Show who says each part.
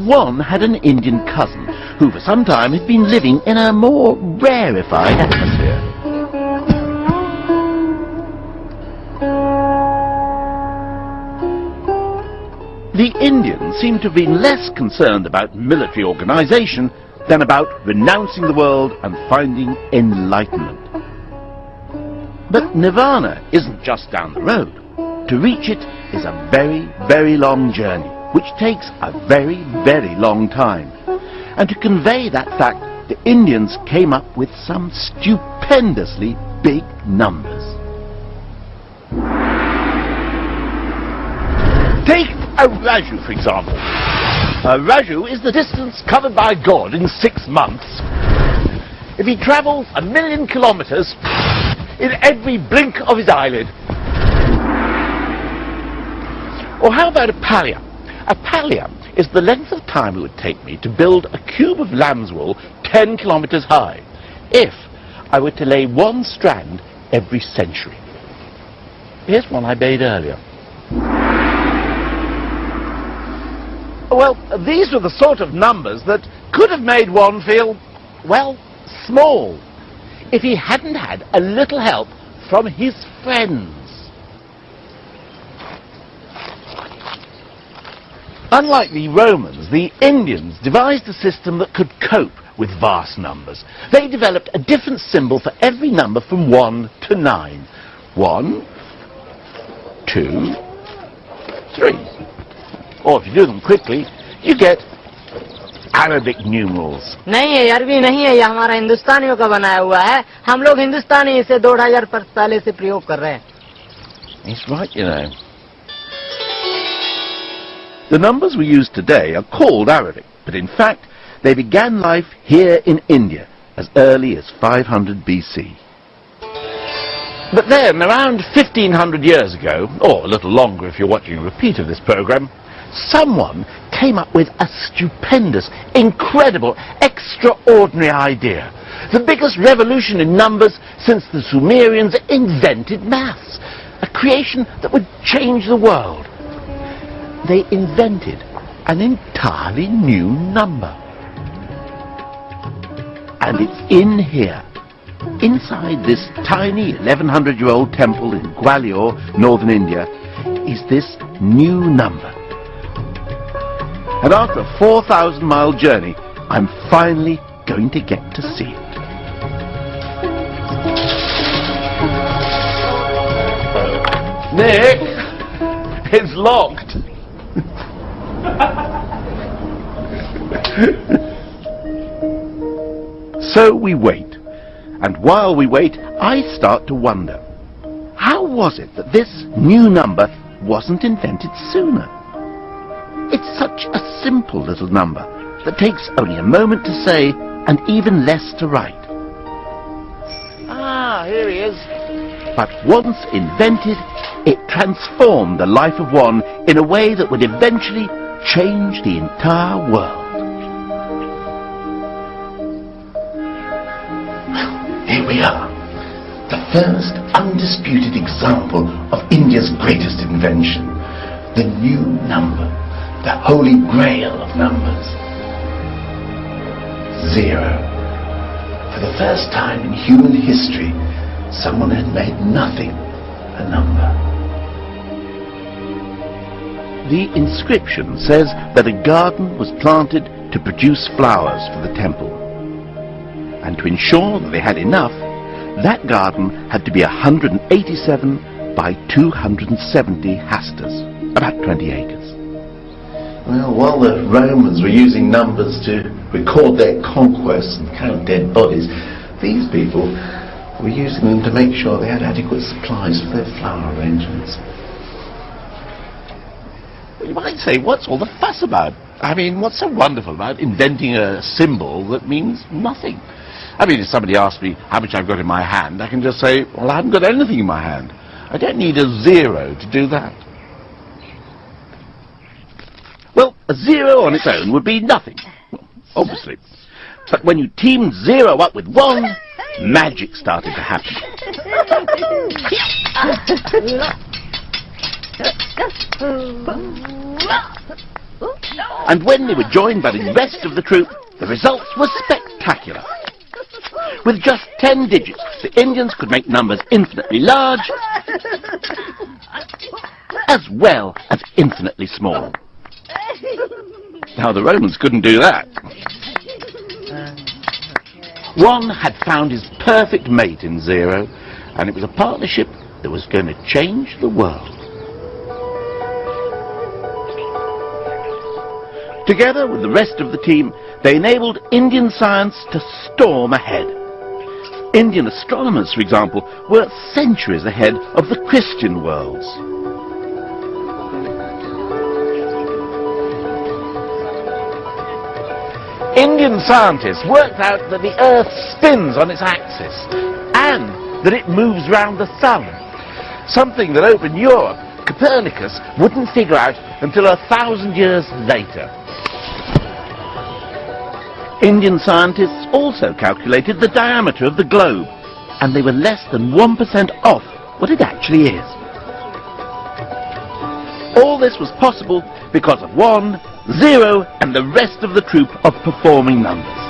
Speaker 1: one had an Indian cousin who for some time had been living in a more rarefied atmosphere. The Indians seem to have been less concerned about military organization than about renouncing the world and finding enlightenment. But Nirvana isn't just down the road. To reach it is a very, very long journey, which takes a very, very long time. And to convey that fact, the Indians came up with some stupendously big numbers. Take a raju, for example. A raju is the distance covered by God in 6 months. If he travels 1,000,000 kilometers in every blink of his eyelid. Or how about a palya? A palya is the length of time it would take me to build a cube of lamb's wool 10 kilometers high, if I were to lay one strand every century. Here's one I made earlier. Well, these were the sort of numbers that could have made one feel, well, small, if he hadn't had a little help from his friends. Unlike the Romans, the Indians devised a system that could cope with vast numbers. They developed a different symbol for every number from 1 to 9. 1, 2, 3. Or if you do them quickly, you get Arabic numerals.
Speaker 2: नहीं है, अरबी नहीं है, ये हमारा हिंदुस्तानियों का बनाया हुआ है. हम लोग हिंदुस्तानी इसे 2000 पहले से प्रयोग कर रहे हैं.
Speaker 1: He's right, you know. The numbers we use today are called Arabic, but in fact they began life here in India as early as 500 BC. But then, around 1500 years ago, or a little longer if you're watching a repeat of this program, someone came up with a stupendous, incredible, extraordinary idea. The biggest revolution in numbers since the Sumerians invented maths. A creation that would change the world. They invented an entirely new number. And it's in here, inside this tiny 1100-year-old temple in Gwalior, northern India, is this new number. And after a 4,000-mile journey, I'm finally going to get to see it. Nick, it's locked. So we wait, and while we wait, I start to wonder, how was it that this new number wasn't invented sooner? It's such a simple little number that takes only a moment to say and even less to write. Ah, here he is. But once invented, it transformed the life of one in a way that would eventually change the entire world. Here we are, the first undisputed example of India's greatest invention, the new number, the holy grail of numbers. 0. For the first time in human history, someone had made nothing a number. The inscription says that a garden was planted to produce flowers for the temple. And to ensure that they had enough, that garden had to be 187 by 270 hastas, about 20 acres. Well, while the Romans were using numbers to record their conquests and count dead bodies, these people were using them to make sure they had adequate supplies for their flower arrangements. Well, you might say, what's all the fuss about? I mean, what's so wonderful about inventing a symbol that means nothing? I mean, if somebody asks me how much I've got in my hand, I can just say, well, I haven't got anything in my hand. I don't need a 0 to do that. Well, a 0 on its own would be nothing, obviously. But when you teamed 0 up with 1, magic started to happen. And when they were joined by the rest of the troop, the results were spectacular. With just 10 digits, the Indians could make numbers infinitely large, as well as infinitely small. Now, the Romans couldn't do that. One had found his perfect mate in Zero, and it was a partnership that was going to change the world. Together with the rest of the team, they enabled Indian science to storm ahead. Indian astronomers, for example, were centuries ahead of the Christian worlds. Indian scientists worked out that the Earth spins on its axis and that it moves round the sun, something that over in Europe Copernicus wouldn't figure out until 1,000 years later. Indian scientists also calculated the diameter of the globe, and they were less than 1% off what it actually is. All this was possible because of 1, 0, and the rest of the troop of performing numbers.